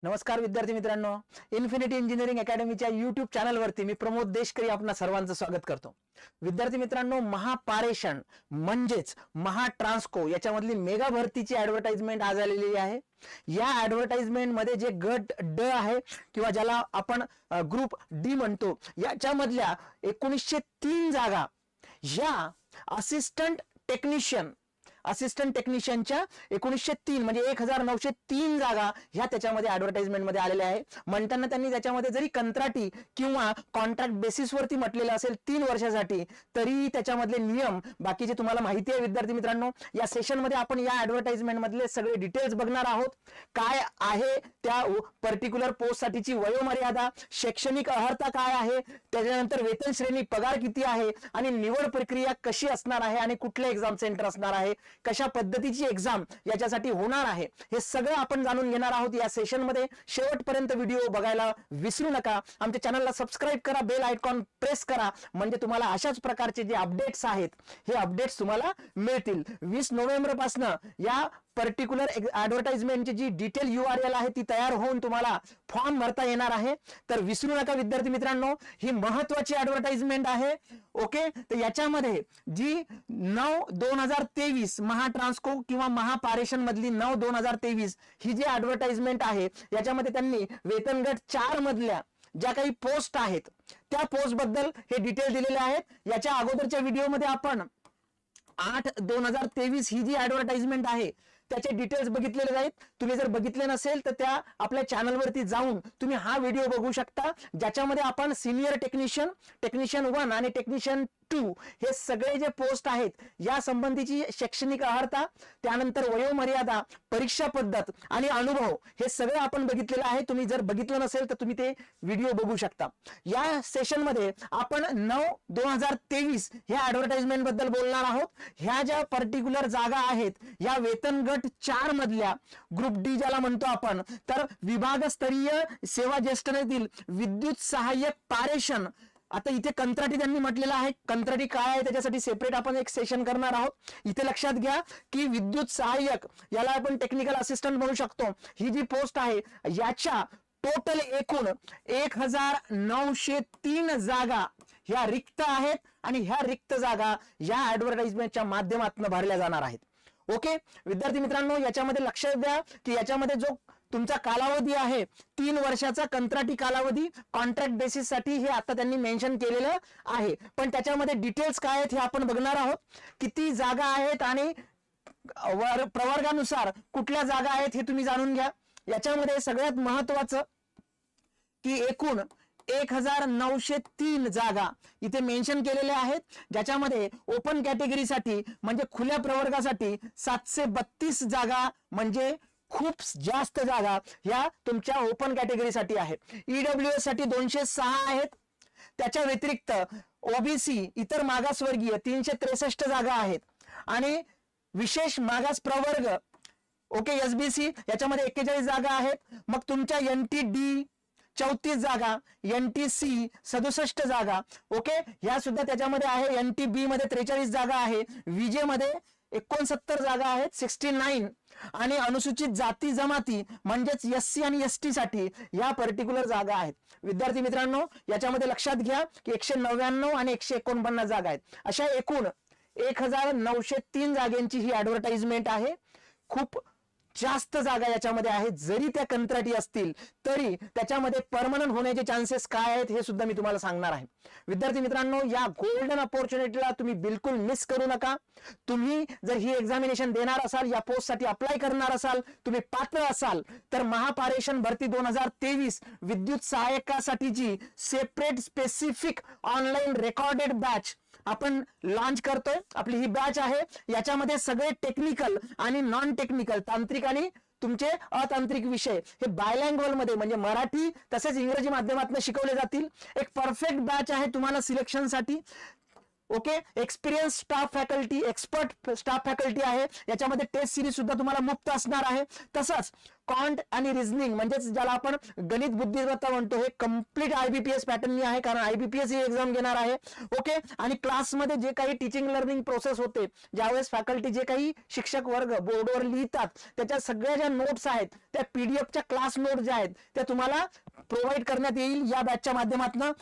नमस्कार विद्यार्थी मित्रांनो, इन्फिनिटी इंजिनिअरिंग अकॅडमीच्या युट्यूब चॅनलवरती मी प्रमोद देशकरी आपणा सर्वांचं स्वागत करतो. विद्यार्थी मित्रांनो, महापारेषण म्हणजेच महाट्रान्सको याच्यामधली मेगा भरतीची ॲडव्हर्टाइजमेंट आज आलेली आहे. या ॲडव्हर्टाइजमेंट मध्ये जे गट ड आहे किंवा ज्याला आपण ग्रुप डी म्हणतो, याच्यामधल्या 1903 जागा या असिस्टंट टेक्निशियनच्या 1903 म्हणजे 1903 जागा ह्या त्याच्यामध्ये ॲडव्हर्टाइजमेंट मध्ये आलेल्या आहे. म्हणताना त्यांनी त्याच्यामध्ये जरी कंत्राटी किंवा कॉन्ट्रॅक्ट बेसिसवरती म्हटलेलं असेल 3 वर्षासाठी, तरी त्याच्यामधले नियम बाकीचे तुम्हाला माहिती आहे. विद्यार्थी मित्रांनो, या सेशन मध्ये आपण या ॲडव्हर्टाइजमेंट मधले सगळे डिटेल्स बघणार आहोत. काय आहे त्या पर्टिक्युलर पोस्ट साठीची वयोमर्यादा, शैक्षणिक अर्हता काय आहे, त्याच्यानंतर वेतन श्रेणी, पगार किती आहे आणि निवड प्रक्रिया कशी असणार आहे आणि कुठले एक्झाम सेंटर असणार आहे, कशा पद्धतीची एक्झाम याच्यासाठी होणार आहे, हे सगळं आपण जाणून घेणार आहोत या सेशन मध्ये. शेवटपर्यंत व्हिडिओ बघायला विसरू नका. आमच्या चॅनलला सबस्क्राइब करा, बेल आयकॉन प्रेस करा, म्हणजे तुम्हाला अशाच प्रकारचे जे अपडेट्स आहेत हे अपडेट्स तुम्हाला मिळतील. 20 नोव्हेंबर पासून या पर्टिक्युलर ॲडव्हर्टाइजमेंटची जी डिटेल URL आहे ती तयार होऊन तुम्हाला फॉर्म भरता येणार आहे. तर विसरू नका विद्यार्थी मित्रांनो, ही महत्वाची ॲडव्हर्टाइजमेंट आहे. ओके, तर याच्यामध्ये जी 9/2023 महाट्रान्सको किंवा महापारेषण मधली 9/2023 ही जी ॲडव्हर्टाइजमेंट आहे, याच्यामध्ये त्यांनी वेतन गट 4 मधल्या ज्या काही पोस्ट आहेत त्या पोस्ट बद्दल हे डिटेल दिलेले आहेत. याच्या अगोदरच्या व्हिडिओमध्ये आपण 8/2023 ही जी ॲडव्हर्टाइजमेंट आहे त्याचे डिटेल्स बघितलेले आहेत. तुम्ही जर बघितले नसेल तर त्या आपल्या चॅनलवरती जाऊन तुम्ही हा व्हिडिओ बघू शकता, ज्याच्यामध्ये आपण सिनियर टेक्निशियन 1 आणि टेक्निशियन 2 हे सगळे जे पोस्ट आहेत या संबंधीची शैक्षणिक अर्हता, त्यानंतर वयोमर्यादा, परीक्षा पद्धत आणि अनुभव हे सगळं आपण बघितलेलं आहे. तुम्ही जर बघितलं नसेल तर तुम्ही ते व्हिडिओ बघू शकता. या सेशन मध्ये आपण 9/2023 ह्या ॲडव्हर्टाइजमेंट बद्दल बोलणार आहोत. ह्या ज्या पर्टिक्युलर जागा आहेत या वेतन गट 4 मधल्या ग्रुप डी ज्याला म्हणतो आपण, तर विभागस्तरीय सेवा ज्येष्ठतेतील विद्युत सहाय्यक पारेषण. आता इथे कंत्राटी त्यांनी म्हटलेलं आहे. कंत्राटी काय आहे त्याच्यासाठी सेपरेट आपण एक सेशन करणार आहोत. इथे लक्षात घ्या की विद्युत सहाय्यक याला आपण टेक्निकल असिस्टंट म्हणू शकतो. ही जी पोस्ट आहे याच्या टोटल एकूण 1903 जागा ह्या रिक्त आहेत आणि ह्या रिक्त जागा या ॲडव्हर्टाइजमेंटच्या माध्यमातून भरल्या जाणार आहेत. ओके विद्यार्थी मित्रांनो, याच्यामध्ये लक्षात द्या की याच्यामध्ये जो तुमचा कालावधी आहे 3 वर्षाचा कंत्राटी कालावधी कॉन्ट्रॅक्ट बेसिस साठी हे आता त्यांनी मेन्शन केलेलं आहे. पण त्याच्यामध्ये डिटेल्स काय आहेत हे आपण बघणार आहोत. किती जागा आहेत आणि प्रवर्गानुसार कुठल्या जागा आहेत हे तुम्ही जाणून घ्या. याच्यामध्ये सगळ्यात महत्वाचं की एकूण 1903 जागा इथे मेन्शन केलेल्या आहेत, ज्याच्यामध्ये ओपन कॅटेगरीसाठी म्हणजे खुल्या प्रवर्गासाठी 732 जागा, म्हणजे खूप जास्त जागा ह्या तुमच्या ओपन कॅटेगरीसाठी आहे. EWS साठी 206 आहेत. त्याच्या व्यतिरिक्त OBC इतर मागासवर्गीय 363 जागा आहेत आणि विशेष मागास प्रवर्ग ओके SBC याच्यामध्ये 41 जागा आहेत. मग तुमच्या NTD 34 जागा, NTC 67 जागा. ओके, ह्या सुद्धा त्याच्यामध्ये आहे. NTB मध्ये 43 जागा आहे. VJ मध्ये 69 जागा आहेत 69 आणि अनुसूचित जाती जमाती म्हणजेच SC आणि ST साठी या पर्टिक्युलर जागा आहेत. विद्यार्थी मित्रांनो, याच्यामध्ये लक्षात घ्या की 199 आणि 149 जागा आहेत. अशा एकूण 1903 जागांची ही ॲडव्हर्टाइजमेंट आहे. खूप जास्त जागा याच्यामध्ये आहेत. जरी त्या कंत्राटी असतील तरी त्याच्यामध्ये परमनंट होण्याचे चान्सेस काय आहेत हे सुद्धा मी तुम्हाला सांगणार आहे. विद्यार्थी मित्रांनो, या गोल्डन अपॉर्च्युनिटीला तुम्ही बिलकुल मिस करू नका. तुम्ही जर ही एक्झामिनेशन देणार असाल, या पोस्टसाठी अप्लाय करणार असाल, तुम्ही पात्र असाल, तर महापारेषण भरती 2023 विद्युत सहाय्यकासाठीची separate specific online recorded batch आपण लॉन्च करतोय. आपली ही बॅच आहे. याच्यामध्ये सगळे टेक्निकल आणि नॉन टेक्निकल, तांत्रिक आणि तुमचे अतांत्रिक विषय हे बायलँग्वेज मध्ये म्हणजे मराठी तसेच इंग्रजी माध्यमातून शिकवले जातील. एक परफेक्ट बॅच आहे तुम्हाला सिलेक्शनसाठी. Okay, experience staff faculty, expert staff faculty आहे. याच्यामध्ये टेस्ट सिरीज सुद्धा तुम्हाला मुक्त असणार आहे. तसंच कॉन्ट आणि रिझनिंग म्हणजेच ज्याला आपण गणित बुद्धिमत्ता म्हणतो, हे कम्प्लीट IBPS पॅटर्ननी आहे, कारण IBPS ही एक्झाम घेणार आहे. ओके, आणि क्लासमध्ये जे काही टीचिंग लर्निंग प्रोसेस होते, ज्यावेळेस फॅकल्टी जे काही शिक्षक वर्ग बोर्डवर लिहितात, त्याच्या सगळ्या ज्या नोट्स आहेत त्या PDF च्या क्लास नोट ज्या आहेत त्या तुम्हाला प्रोव्हाइड करण्यात येईल या बॅचच्या माध्यमातून.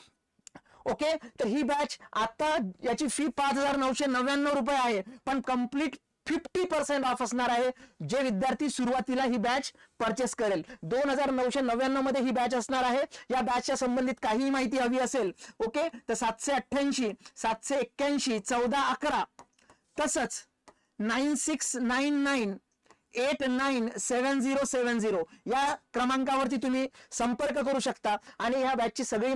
ओके, तर ही बॅच आता याची फी 5,999 रुपये आहे, पण कम्प्लीट 50% ऑफ असणार आहे जे विद्यार्थी सुरुवातीला ही बॅच परचेस करेल. 2,999 मध्ये ही बॅच असणार आहे. या बॅचच्या संबंधित काही माहिती हवी असेल, ओके, तर 788 781 1411 तसंच 9699 897070 या क्रमांकावरती तुम्ही संपर्क करू शकता आणि या बॅचची सगळी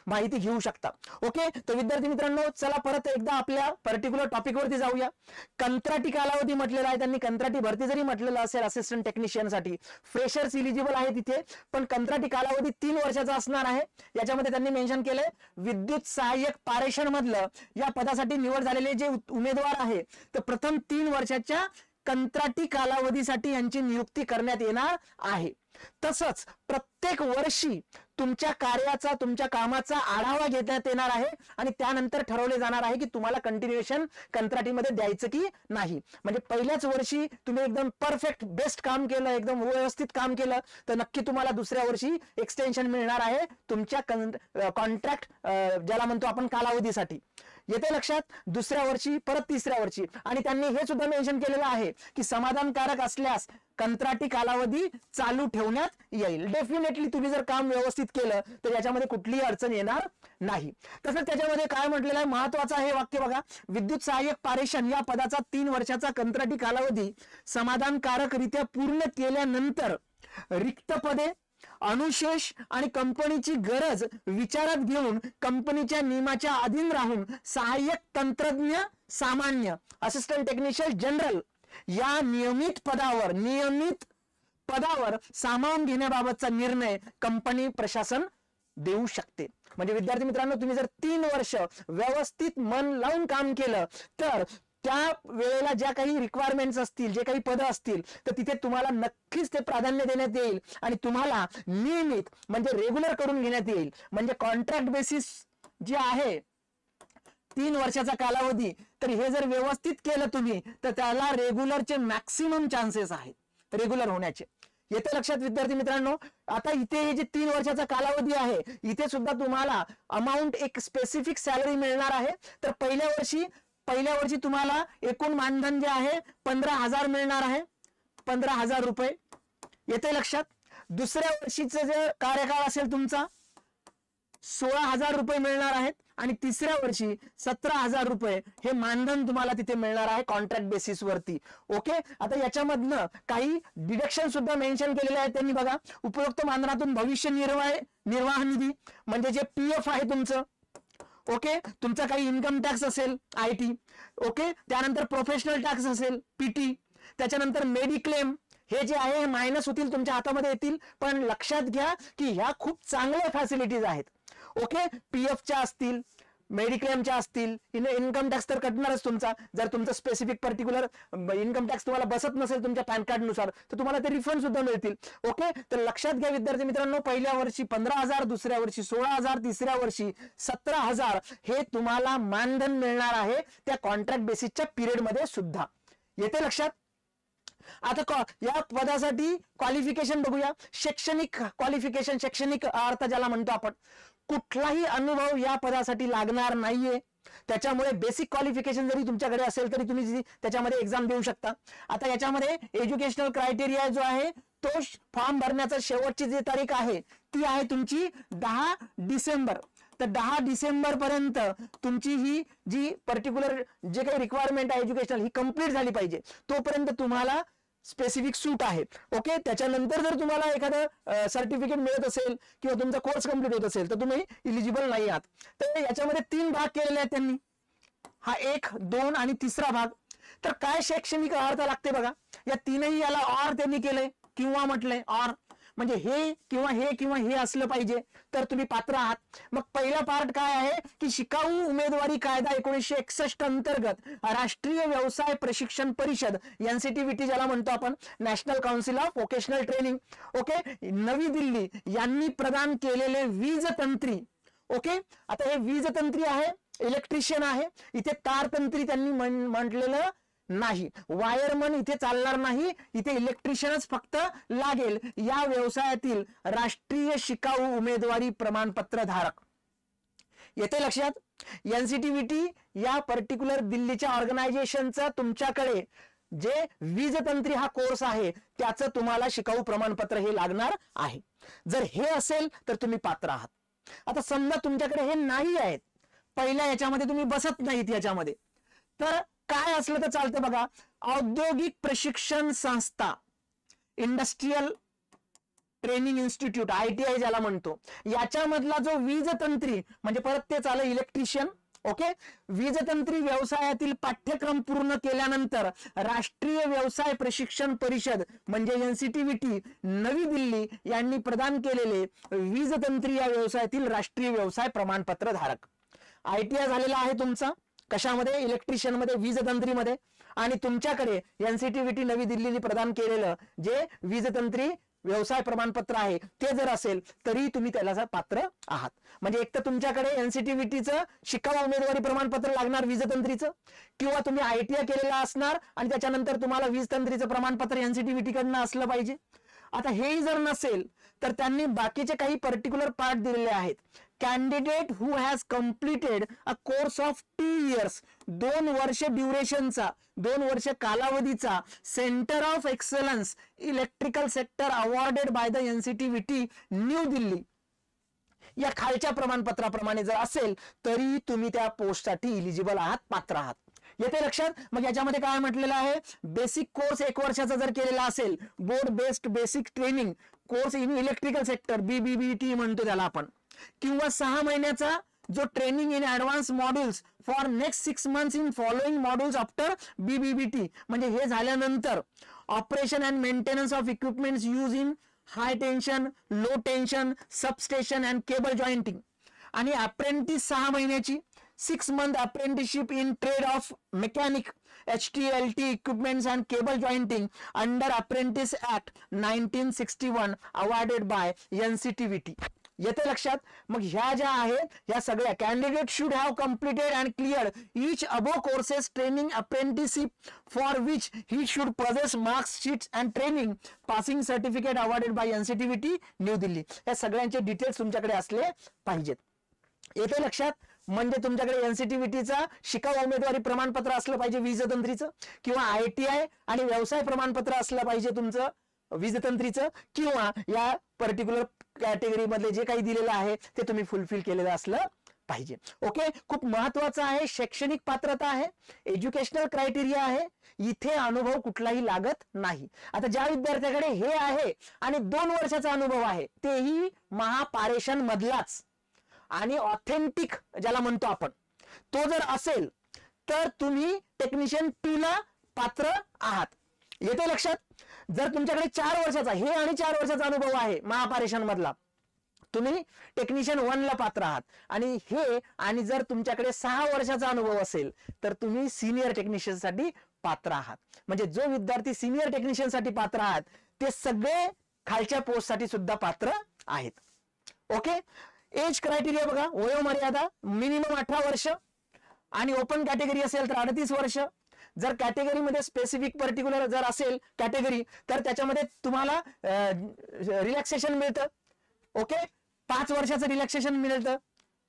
माहिती घेऊ शकता. ओके, तर विद्यार्थी मित्रांनो, चला परत एकदा आपल्या पर्टिक्युलर टॉपिक वरती जाऊया. कंत्राटी कालावधी म्हटलेला आहे त्यांनी. कंत्राटी भरती जरी म्हटलेलं असेल असिस्टंट टेक्निशियन साठी, फ्रेशर्स इलिजिबल आहे तिथे, पण कंत्राटी कालावधी 3 वर्षाचा असणार आहे. याच्यामध्ये त्यांनी मेन्शन केलंय विद्युत सहाय्यक पारेषण मधलं या पदासाठी निवड झालेले जे उमेदवार आहे, तर प्रथम 3 वर्षाच्या कंत्राटी कालावधीसाठी यांची नियुक्ती करण्यात येणार आहे. तसंच प्रत्येक वर्षी तुमच्या कार्याचा, तुमच्या कामाचा आढावा घेण्यात येणार आहे आणि त्यानंतर ठरवले जाणार आहे की तुम्हाला कंटिन्युएशन कंत्राटीमध्ये द्यायचं की नाही. म्हणजे पहिल्याच वर्षी तुम्ही एकदम परफेक्ट बेस्ट काम केलं, एकदम व्यवस्थित काम केलं, तर नक्की तुम्हाला दुसऱ्या वर्षी एक्सटेन्शन मिळणार आहे तुमच्या कॉन्ट्रॅक्ट ज्याला म्हणतो आपण कालावधीसाठी. येते लक्षात? दुसऱ्या वर्षी, परत तिसऱ्या वर्षी. आणि त्यांनी हे सुद्धा मेन्शन केलेलं आहे की समाधानकारक असल्यास कंत्राटी कालावधी चालू ठेवण्यात येईल. डेफिनेटली तुम्ही जर काम व्यवस्थित केलं तर याच्यामध्ये कुठलीही अडचण येणार नाही. तसंच त्याच्यामध्ये काय म्हटलेलं आहे, महत्वाचं हे वाक्य बघा, विद्युत सहाय्यक पारेषण या पदाचा 3 वर्षाचा कंत्राटी कालावधी समाधानकारकरित्या पूर्ण केल्यानंतर रिक्त पदे, अनुशेष आणि कंपनीची गरज विचारात घेऊन कंपनीच्या नियमाच्या अधीन राहून सहाय्यक तंत्रज्ञ सामान्य, असिस्टंट टेक्निशियन जनरल या नियमित पदावर सामावून घेण्याबाबतचा निर्णय कंपनी प्रशासन देऊ शकते. म्हणजे विद्यार्थी मित्रांनो, तुम्ही जर 3 वर्ष व्यवस्थित मन लावून काम केलं तर त्या वेळेला ज्या काही रिक्वायरमेंट्स असतील, जे काही पद असतील, तर तिथे तुम्हाला नक्कीच ते प्राधान्य देण्यात येईल आणि तुम्हाला नियमित म्हणजे रेग्युलर करून घेण्यात येईल. म्हणजे कॉन्ट्रॅक्ट बेसिस जे आहे 3 वर्षाचा कालावधी, तर हे जर व्यवस्थित केलं तुम्ही तर त्याला रेग्युलरचे मॅक्सिमम चान्सेस आहेत रेग्युलर होण्याचे. येते लक्षात विद्यार्थी मित्रांनो? आता इथे हे जे 3 वर्षाचा कालावधी आहे, इथे सुद्धा तुम्हाला अमाऊंट एक स्पेसिफिक सॅलरी मिळणार आहे. तर पहिल्या वर्षी तुम्हाला एकूण मानधन जे आहे 15,000 मिळणार आहे, 15,000 रुपये. येते लक्षात? दुसऱ्या वर्षीचा जे कार्यकाळ असेल तुमचा 16,000 रुपये मिळणार आहेत आणि तिसऱ्या वर्षी 17,000 रुपये हे मानधन तुम्हाला तिथे मिळणार आहे कॉन्ट्रॅक्ट बेसिस वरती. ओके, आता याच्यामधनं काही डिडक्शन सुद्धा मेन्शन केलेले आहेत त्यांनी बघा. उपयुक्त मानधनातून भविष्य निर्वाह निधी म्हणजे जे PF आहे तुमचं, ओके, तुमचा काही इन्कम टॅक्स असेल IT, ओके, त्यानंतर प्रोफेशनल टॅक्स असेल PT, त्याच्यानंतर मेडिक्लेम, हे जे आहे मायनस होतील, तुमच्या हातामध्ये येतील. पण लक्षात घ्या की ह्या खूप चांगल्या फॅसिलिटीज आहेत. ओके, PFच्या असतील, मेडिक्लेमच्या असतील, इन्कम टॅक्स तर कटणारच तुमचा. जर तुमचं स्पेसिफिक पर्टिक्युलर इन्कम टॅक्स तुम्हाला बसत नसेल तुमच्या पॅन कार्ड नुसार, तर तुम्हाला ते रिफंड सुद्धा मिळतील. ओके, तर लक्षात घ्या विद्यार्थी मित्रांनो, पहिल्या वर्षी 15,000, दुसऱ्या वर्षी 16,000, तिसऱ्या वर्षी 17,000 हे तुम्हाला मानधन मिळणार आहे त्या कॉन्ट्रॅक्ट बेसिसच्या पिरियड मध्ये सुद्धा. येते लक्षात? आता या पदासाठी क्वालिफिकेशन बघूया. शैक्षणिक क्वालिफिकेशन, शैक्षणिक अर्थ ज्याला म्हणतो आपण, कुठलाही अनुभव या पदासाठी लागणार नाहीये. त्याच्यामुळे बेसिक क्वालिफिकेशन जरी तुमच्याकडे असेल तरी तुम्ही त्याच्यामध्ये एक्झाम देऊ शकता. आता याच्यामध्ये एज्युकेशनल क्रायटेरिया जो आहे तो फॉर्म भरण्याचा शेवटची जी तारीख आहे ती आहे तुमची 10 डिसेंबर. तर 10 डिसेंबर पर्यंत तुमची ही जी पर्टिक्युलर जे काही रिक्वायरमेंट आहे एज्युकेशनल ही कंप्लीट झाली पाहिजे. तोपर्यंत तुम्हाला स्पेसिफिक सूट आहे. ओके, त्याच्यानंतर जर तुम्हाला एखादं सर्टिफिकेट मिळत असेल किंवा तुमचा कोर्स कंप्लीट होत असेल तर तुम्ही इलिजिबल नाही आहात. तर याच्यामध्ये 3 भाग केलेले आहेत त्यांनी, हा 1, 2 आणि तिसरा भाग. तर काय शैक्षणिक अर्थ लागते बघा, या तीनही याला ऑर त्यांनी केलंय किंवा म्हटलंय ऑर. म्हणजे हे किंवा हे असलं पाहिजे तर तुम्ही पात्र आहात. मग पहिला पार्ट काय आहे की शिकाऊ उमेदवारी कायदा 1961 अंतर्गत राष्ट्रीय व्यवसाय प्रशिक्षण परिषद एनसीटीव्हीटी ज्याला म्हणतो आपण, national council of vocational training, okay, नवी दिल्ली यांनी प्रदान केलेले वीज तंत्री. ओके, आता हे वीज तंत्री आहे, इलेक्ट्रिशियन आहे, इथे तार तंत्री त्यांनी म्हटलेलं नाही, वायरमन इथे चालणार नाही, इथे इलेक्ट्रिशियनच फक्त लागेल या व्यवसायातील राष्ट्रीय शिकाऊ उमेदवारी प्रमाणपत्र धारक. येते लक्षात. एनसीटीव्हीटी या पर्टिक्युलर दिल्लीच्या ऑर्गनायझेशनचं तुमच्याकडे जे वीज तंत्री हा कोर्स आहे त्याचं तुम्हाला शिकाऊ प्रमाणपत्र हे लागणार आहे. जर हे असेल तर तुम्ही पात्र आहात. आता समजा तुमच्याकडे हे नाही आहेत, पहिल्या याच्यामध्ये तुम्ही बसत नाहीत याच्यामध्ये, तर काय असलं तर चालतं बघा. औद्योगिक प्रशिक्षण संस्था, इंडस्ट्रियल ट्रेनिंग इन्स्टिट्यूट, ITI ज्याला म्हणतो, याच्यामधला जो वीज तंत्री म्हणजे परत तेच आलं इलेक्ट्रिशियन. ओके, वीजतंत्री व्यवसायातील पाठ्यक्रम पूर्ण केल्यानंतर राष्ट्रीय व्यवसाय प्रशिक्षण परिषद म्हणजे एनसीटीव्हीटी नवी दिल्ली यांनी प्रदान केलेले वीजतंत्री या व्यवसायातील राष्ट्रीय व्यवसाय प्रमाणपत्र धारक. ITI झालेला आहे तुमचा कशामध्ये, इलेक्ट्रिशियन मध्ये, वीजतंत्रीमध्ये, आणि तुमच्याकडे एनसीटीव्हीटी नवी दिल्लीने प्रदान केलेलं जे वीजतंत्री व्यवसाय प्रमाणपत्र आहे ते जर असेल तरी तुम्ही त्याला पात्र आहात. म्हणजे एक तर तुमच्याकडे एनसीटीव्हीटीचं शिकाऊ उमेदवारी प्रमाणपत्र लागणार वीजतंत्रीचं, किंवा तुम्ही ITI केलेला असणार आणि त्याच्यानंतर तुम्हाला वीजतंत्रीचं प्रमाणपत्र एनसीटीव्हीटी कडनं असलं पाहिजे. आता हेही जर नसेल तर त्यांनी बाकीचे काही पर्टिक्युलर पार्ट दिलेले आहेत. Candidate who has completed a course of 2 years, 2 वर्ष ड्युरेशनचा, 2 वर्ष कालावधीचा centre of excellence electrical sector awarded by the NCTVT New Delhi या खालच्या प्रमाणपत्राप्रमाणे जर असेल तरी तुम्ही त्या पोस्टसाठी इलिजिबल आहात, पात्र आहात. येते लक्षात. मग याच्यामध्ये काय म्हटलेलं आहे, बेसिक कोर्स 1 वर्षाचा जर केलेला असेल, board based basic training course in electrical sector BBBT म्हणतो त्याला आपण, किंवा 6 महिन्याचा जो training in advance modules for next 6 months in following modules after BBBT, म्हणजे हे झाल्यानंतर operation and maintenance of equipments use in high tension, low tension, substation and cable jointing, आणि अप्रेंटिस 6 महिन्याची 6 month apprenticeship in trade of mechanic, HTLT equipments and cable jointing under Apprentice Act 1961 awarded by NCTVT. येते लक्षात. मग ह्या ज्या आहेत ह्या सगळ्या candidate should have completed and cleared each above courses training apprenticeship for which he should possess marks sheets and training passing certificate awarded by NCTVT new Delhi. या सगळ्यांचे डिटेल्स तुमच्याकडे असले पाहिजेत. येते लक्षात. म्हणजे तुमच्याकडे एनसीटीव्हीटीचा शिकाऊ उमेदवारी प्रमाणपत्र असलं पाहिजे वीजतंत्रीचं, किंवा ITI आणि व्यवसाय प्रमाणपत्र असलं पाहिजे तुमचं वीजतंत्रीचं, किंवा या पर्टिक्युलर कॅटेगरी मधले जे काही दिलेलं आहे ते तुम्ही फुलफिल केलेलं असलं पाहिजे. ओके, खूप महत्वाचं आहे. शैक्षणिक पात्रता आहे, एज्युकेशनल क्रायटेरिया आहे, इथे अनुभव कुठलाही लागत नाही. आता ज्या विद्यार्थ्याकडे हे आहे आणि 2 वर्षाचा अनुभव आहे, तेही महापारेषण मधलाच आणि ऑथेंटिक ज्याला म्हणतो आपण, तो जर असेल तर तुम्ही टेक्निशियन 2 ला पात्र आहात. येते लक्षात. जर तुमच्याकडे 4 वर्षाचा हे आणि 4 वर्षाचा अनुभव आहे महापारेषण मधला, तुम्ही टेक्निशियन 1 ला पात्र आहात. आणि हे आणि जर तुमच्याकडे 6 वर्षाचा अनुभव असेल तर तुम्ही सिनियर टेक्निशियन साठी पात्र आहात. म्हणजे जो विद्यार्थी सिनियर टेक्निशियन साठी पात्र आहात ते सगळे खालच्या पोस्ट साठी सुद्धा पात्र आहेत. ओके, एज क्रायटेरिया बघा, वयोमर्यादा मिनिमम 18 वर्ष, आणि ओपन कॅटेगरी असेल तर 38 वर्ष. जर कॅटेगरीमध्ये स्पेसिफिक पर्टिक्युलर जर असेल कॅटेगरी तर त्याच्यामध्ये तुम्हाला रिलॅक्सेशन मिळतं. ओके, 5 वर्षाचं रिलॅक्सेशन मिळतं.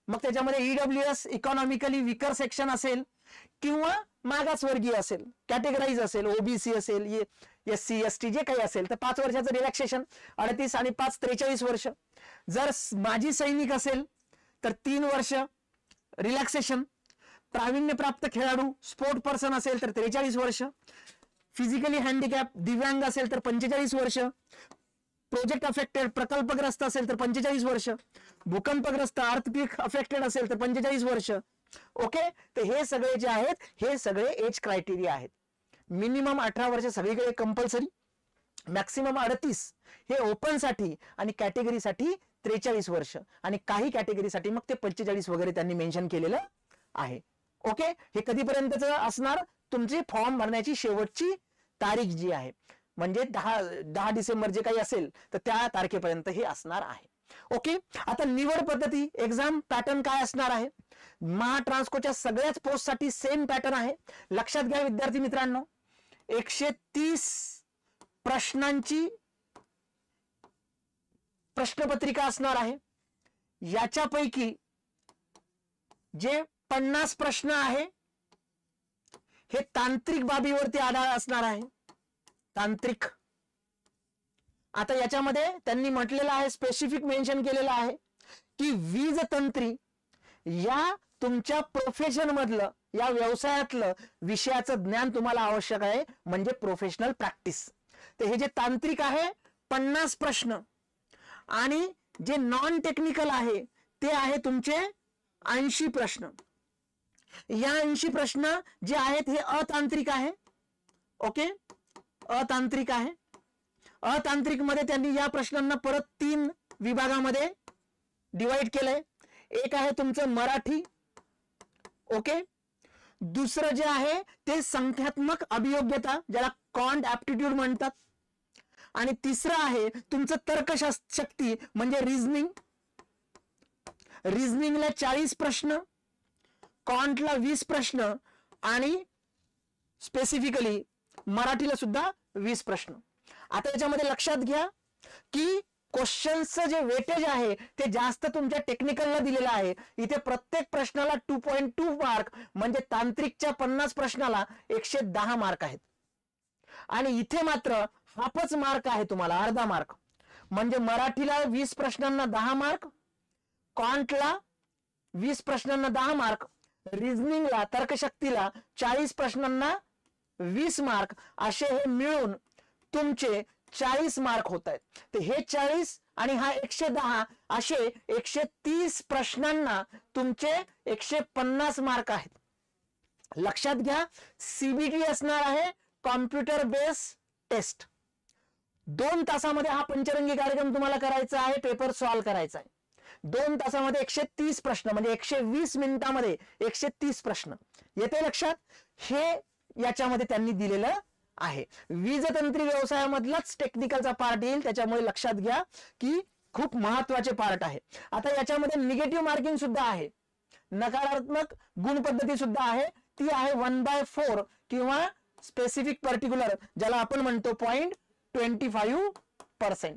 मग त्याच्यामध्ये EWS इकॉनॉमिकली विकर सेक्शन असेल किंवा मागासवर्गीय असेल, कॅटेगराईज असेल, OBC असेल, SC ST जे काही असेल तर 5 वर्षाचं रिलॅक्सेशन, 38 आणि 5 43 वर्ष. जर माजी सैनिक असेल तर 3 वर्ष रिलॅक्सेशन. प्रावीण्यप्राप्त खेळाडू स्पोर्ट पर्सन असेल तर 43 वर्ष. फिजिकली हँडिकॅप दिव्यांग असेल तर 45 वर्ष. प्रोजेक्ट अफेक्टेड प्रकल्पग्रस्त असेल तर 45 वर्ष. भूकंपग्रस्त अर्थक्वेक अफेक्टेड असेल तर 45 वर्ष. ओके, तर हे सगळे जे आहेत हे सगळे एज क्रायटेरिया आहेत. मिनिमम 18 वर्ष सगळीकडे कंपल्सरी. मॅक्सिमम 38 हे ओपन साठी आणि कॅटेगरीसाठी 43 वर्ष आणि काही कॅटेगरीसाठी मग ते 45 वगैरे त्यांनी मेन्शन केलेलं आहे. ओके, हे कधीपर्यंतच असणार, तुमची फॉर्म भरण्याची शेवटची तारीख जी आहे म्हणजे 10 डिसेंबर जे काही असेल तर त्या तारखेपर्यंत हे असणार आहे. ओके, आता निवड पद्धती एक्झाम पॅटर्न काय असणार आहे. महाट्रान्सकोच्या सगळ्याच पोस्ट साठी सेम पॅटर्न आहे. लक्षात घ्या विद्यार्थी मित्रांनो, 130 प्रश्नांची प्रश्नपत्रिका असणार आहे. याच्यापैकी जे 50 प्रश्न आहे हे तांत्रिक बाबीवरती आधार असणार आहे. तांत्रिक, आता याच्यामध्ये त्यांनी म्हटलेलं आहे, स्पेसिफिक मेन्शन केलेलं आहे की वीज तंत्री या तुमच्या प्रोफेशन मधलं, या व्यवसायातलं विषयाचं ज्ञान तुम्हाला आवश्यक आहे, म्हणजे प्रोफेशनल प्रॅक्टिस. तर हे जे तांत्रिक आहे 50 प्रश्न आणि जे नॉन टेक्निकल आहे ते आहे तुमचे 80 प्रश्न. या 80 प्रश्न जे आहेत हे अतांत्रिक आहे. ओके, अतांत्रिक आहे. अतांत्रिक मध्ये त्यांनी या प्रश्नांना परत 3 विभागामध्ये डिवाइड केलंय. एक आहे तुमचं मराठी. ओके, दुसरं जे आहे ते संख्यात्मक अभियोग्यता, ज्याला क्वांट ऍप्टिट्यूड म्हणतात, आणि तिसरं आहे तुमचं तर्कशक्ती म्हणजे रिझनिंग. रिझनिंगला 40 प्रश्न, क्वांटला 20 प्रश्न आणि स्पेसिफिकली मराठीला सुद्धा 20 प्रश्न. आता याच्यामध्ये लक्षात घ्या की क्वेश्चनचं जे वेटेज आहे ते जास्त तुमच्या टेक्निकलला दिलेलं आहे. इथे प्रत्येक प्रश्नाला 2.2 मार्क, म्हणजे तांत्रिकच्या 50 प्रश्नाला 110 मार्क आहेत आणि इथे मात्र हाफच मार्क आहे तुम्हाला, अर्धा मार्क. म्हणजे मराठीला 20 प्रश्नांना 10 मार्क, क्वांटला 20 प्रश्नांना 10 मार्क, रिझनिंगला तर्कशक्तीला 40 प्रश्नांना 20 मार्क, असे हे मिळून तुमचे 40 मार्क होत आहेत. तर हे 40 आणि हा 110 असे 130 प्रश्नांना तुमचे 150 मार्क आहेत. लक्षात घ्या, सीबीटी असणार आहे, कॉम्प्युटर बेस टेस्ट. 2 तासामध्ये हा पंचरंगी कार्यक्रम तुम्हाला करायचा आहे, पेपर सॉल्व्ह करायचा आहे. 2 तासामध्ये 130 प्रश्न, म्हणजे 120 मिनिटांमध्ये 130 प्रश्न येते लक्षात. हे याच्यामध्ये त्यांनी दिलेलं आहे. वीजतंत्री व्यवसायामधलाच टेक्निकलचा पार्ट येईल, त्याच्यामुळे लक्षात घ्या की खूप महत्वाचे पार्ट आहे. आता याच्यामध्ये निगेटिव्ह मार्किंग सुद्धा आहे, नकारात्मक गुण पद्धती सुद्धा आहे. ती आहे 1/4 किंवा स्पेसिफिक पर्टिक्युलर, ज्याला आपण म्हणतो 0.25%.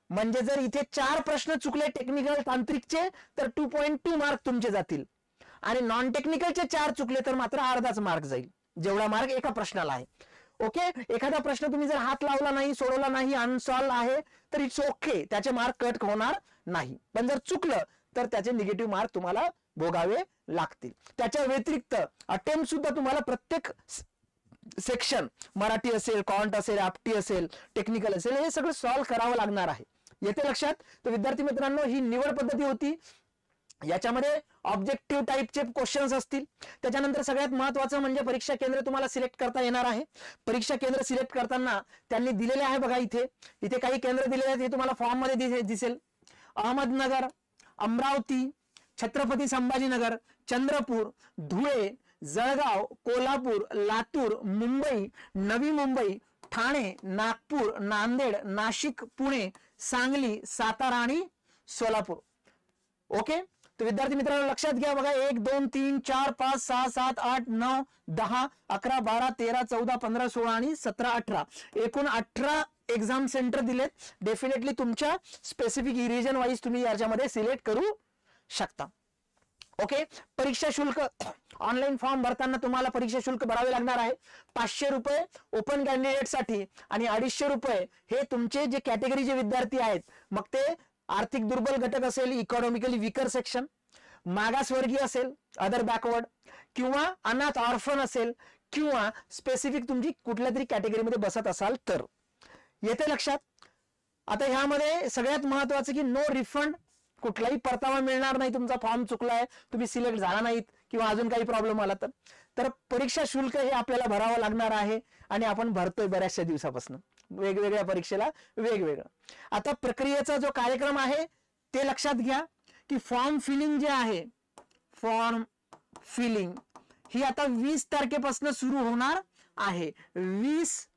म्हणजे जर इथे 4 प्रश्न चुकले टेक्निकल तांत्रिकचे तर 2.2 मार्क तुमचे जातील आणि नॉन टेक्निकलचे 4 चुकले तर मात्र अर्धाच मार्क जाईल, जेवढा मार्क एका प्रश्नाला आहे. ओके, एखादा प्रश्न तुम्ही जर हात लावला नाही, सोडवला नाही, अनसॉल्व आहे तर इट्स ओके, त्याचे मार्क कट होणार नाही. पण जर चुकलं तर त्याचे निगेटिव्ह मार्क तुम्हाला भोगावे लागतील. त्याच्या व्यतिरिक्त अटेम्प्ट सुद्धा तुम्हाला प्रत्येक सेक्शन, मराठी असेल, क्वांट असेल, ऍप्टी असेल, टेक्निकल असेल, हे सगळं सॉल्व्ह करावं लागणार आहे. येते लक्षात. तर विद्यार्थी मित्रांनो, ही निवड पद्धती होती. याच्यामध्ये ऑब्जेक्टिव्ह टाइपचे क्वेश्चन्स असतील. त्याच्यानंतर सगळ्यात महत्वाचं म्हणजे परीक्षा केंद्र तुम्हाला सिलेक्ट करता येणार आहे. परीक्षा केंद्र सिलेक्ट करताना त्यांनी दिलेले आहे बघा, इथे काही केंद्र दिलेले आहेत, हे तुम्हाला फॉर्म मध्ये दिसेल. अहमदनगर, अमरावती, छत्रपती संभाजीनगर, चंद्रपूर, धुळे, जळगाव, कोल्हापूर, लातूर, मुंबई, नवी मुंबई, ठाणे, नागपूर, नांदेड, नाशिक, पुणे, सांगली, सातारा आणि सोलापूर. ओके, तर विद्यार्थी मित्रांनो लक्षात घ्या बघा, 1 2 3 4 5 6 7 8 9 10 11 12 13 14 15 16 आणि 17 18 एकूण 18 एक्झाम सेंटर दिलेत. डेफिनेटली तुमच्या स्पेसिफिक रिजन वाईज तुम्ही याच्यामध्ये सिलेक्ट करू शकता. ओके, परीक्षा शुल्क ऑनलाईन फॉर्म भरताना तुम्हाला परीक्षा शुल्क भरावे लागणार आहे. 500 रुपये ओपन कॅन्डिडेट साठी आणि 250 रुपये हे तुमचे जे कॅटेगरीचे विद्यार्थी आहेत, मग ते आर्थिक दुर्बल घटक असेल, इकॉनॉमिकली वीकर सेक्शन, मागासवर्गीय असेल, अदर बॅकवर्ड, किंवा अनाथ ऑर्फन असेल, किंवा स्पेसिफिक तुमची कुठल्या तरी कॅटेगरीमध्ये बसत असाल तर. येते लक्षात. आता ह्यामध्ये सगळ्यात महत्वाचं की नो रिफंड, कुठलाही परतावा मिळणार नाही. तुमचा फॉर्म चुकलाय, तुम्ही सिलेक्ट झाला नाहीत किंवा अजून काही प्रॉब्लेम आला तर परीक्षा शुल्क हे आपल्याला भरावं लागणार आहे आणि आपण भरतोय बऱ्याचशा दिवसापासून. वेगवेगळ्या परीक्षेला वेगवेगळं. आता प्रक्रियेचा जो कार्यक्रम आहे ते लक्षात घ्या की फॉर्म फिलिंग जे आहे, फॉर्म फिलिंग ही आता 20 तारखेपासून सुरू होणार आहे. 20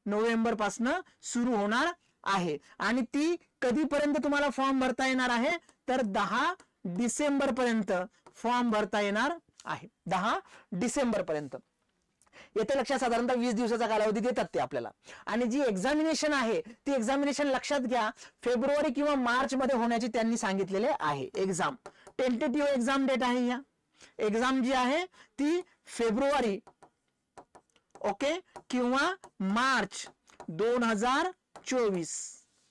नोव्हेंबर पासून सुरू होणार आहे आणि ती कधीपर्यंत तुम्हाला फॉर्म भरता येणार आहे तर 10 डिसेंबर पर्यंत फॉर्म भरता येणार आहे. 10 डिसेंबर पर्यंत येते लक्षात. साधारणतः 20 दिवसाचा कालावधी देतात ते आपल्याला. आणि जी एक्झामिनेशन आहे ती एक्झामिनेशन लक्षात घ्या फेब्रुवारी किंवा मार्च मध्ये होण्याची त्यांनी सांगितलेले आहे. एक्झाम टेंटेटिव्ह एक्झाम डेट आहे. या एक्झाम जी आहे ती फेब्रुवारी ओके किंवा मार्च 2024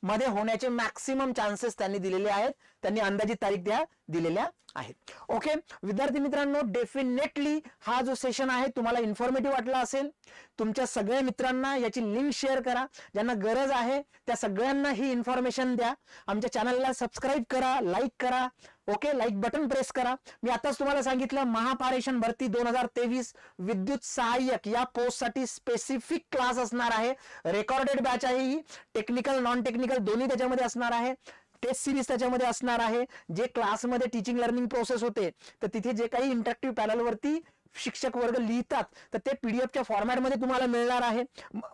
मध्ये होण्याचे मॅक्सिमम चान्सेस त्यांनी दिलेले आहेत. त्यांनी अंदाजित तारीख द्या दिलेल्या आहेत. ओके विद्यार्थी मित्रांनो, डेफिनेटली हा जो सेशन आहे तुम्हाला इन्फॉर्मेटिव्ह वाटला असेल. तुमच्या सगळ्या मित्रांना याची लिंक शेअर करा. ज्यांना गरज आहे त्या सगळ्यांना ही इन्फॉर्मेशन द्या. आमच्या चॅनलला सबस्क्राईब करा, लाईक करा. ओके लाईक बटन प्रेस करा. मी आताच तुम्हाला सांगितलं महापारेषण भरती 2023 विद्युत सहाय्यक या पोस्ट साठी स्पेसिफिक क्लास असणार आहे. रेकॉर्डेड बॅच आहे ही. टेक्निकल नॉन टेक्निकल दोन्ही त्याच्यामध्ये असणार आहे. टेस्ट सिरीज त्याच्यामध्ये असणार आहे. जे क्लासमध्ये टीचिंग लर्निंग प्रोसेस होते तर तिथे जे काही इंटरॅक्टिव्ह पॅनल वरती शिक्षक वर्ग लिहितात तर ते पीडीएफच्या फॉर्मॅटमध्ये तुम्हाला मिळणार आहे.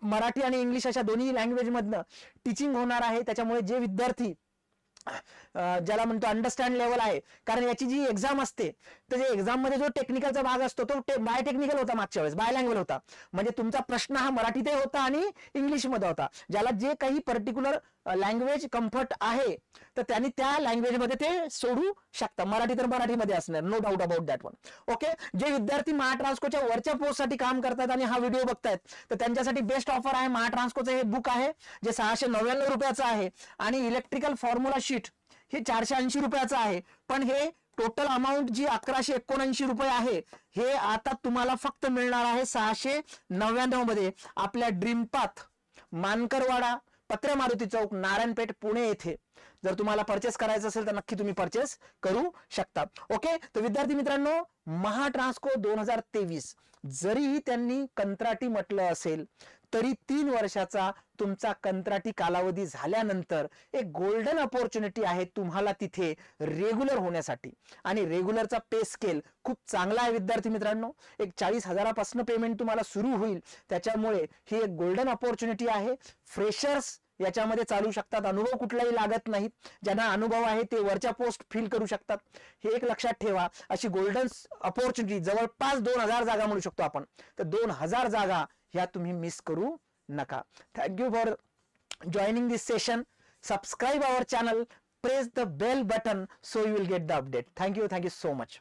मराठी आणि इंग्लिश अशा दोन्ही लँग्वेज मधनं टीचिंग होणार आहे. त्याच्यामुळे जे विद्यार्थी ज्याला म्हणतो अंडरस्टँड लेवल आहे, कारण याची जी एक्झाम असते तर एक्झाम मध्ये जो टेक्निकलचा भाग असतो तो बाय टेक्निकल होता, मागच्या वेळेस बाय लँग्वेज होता. म्हणजे तुमचा प्रश्न हा मराठीतही होता आणि इंग्लिश मध्ये होता. ज्याला जे काही पर्टिक्युलर लँग्वेज कम्फर्ट आहे तर त्यांनी त्या लँग्वेज मध्ये ते सोडू शकता. मराठी तर मराठीमध्ये असणार, no doubt about that one. Okay जे विद्यार्थी महाट्रान्सकोच्या वरच्या पोस्ट साठी काम करतात आणि हा व्हिडिओ बघतायत तर त्यांच्यासाठी बेस्ट ऑफर आहे. महाट्रान्सकोचं हे बुक आहे जे 699 रुपयाचं आहे आणि इलेक्ट्रिकल फॉर्म्युला शीट हे 480 रुपयाचं आहे. पण हे टोटल अमाऊंट जी 1179 रुपये आहे हे आता तुम्हाला फक्त मिळणार आहे 699 मध्ये आपल्या ड्रीमपाथ मानकरवाडा, पत्रे मारुती चौक, नारायणपेठ, पुणे येथे. जर तुम्हाला परचेस करायचं असेल तर नक्की तुम्ही परचेस करू शकता. ओके तर विद्यार्थी मित्रांनो, महाट्रान्सको 2023 जरीही त्यांनी कंत्राटी म्हटलं असेल तरी 3 वर्षाचा तुमचा कंत्राटी कालावधी झाल्यानंतर एक गोल्डन अपॉर्च्युनिटी आहे तुम्हाला तिथे रेग्युलर होण्यासाठी. आणि रेग्युलरचा पे स्केल खूप चांगला आहे विद्यार्थी मित्रांनो. एक 40,000पासून पेमेंट तुम्हाला सुरू होईल. त्याच्यामुळे ही एक गोल्डन अपॉर्च्युनिटी आहे. फ्रेशर्स याच्यामध्ये चालू शकतात. अनुभव कुठलाही लागत नाही. ज्यांना अनुभव आहे ते वरच्या पोस्ट फिल करू शकतात. हे एक लक्षात ठेवा. अशी गोल्डन अपॉर्च्युनिटी जवळपास 2000 जागा म्हणू शकतो आपण. तर 2000 जागा ह्या तुम्ही मिस करू नका. Thank you for joining this session. Subscribe our channel, press the bell button so you will get the update. Thank you so much.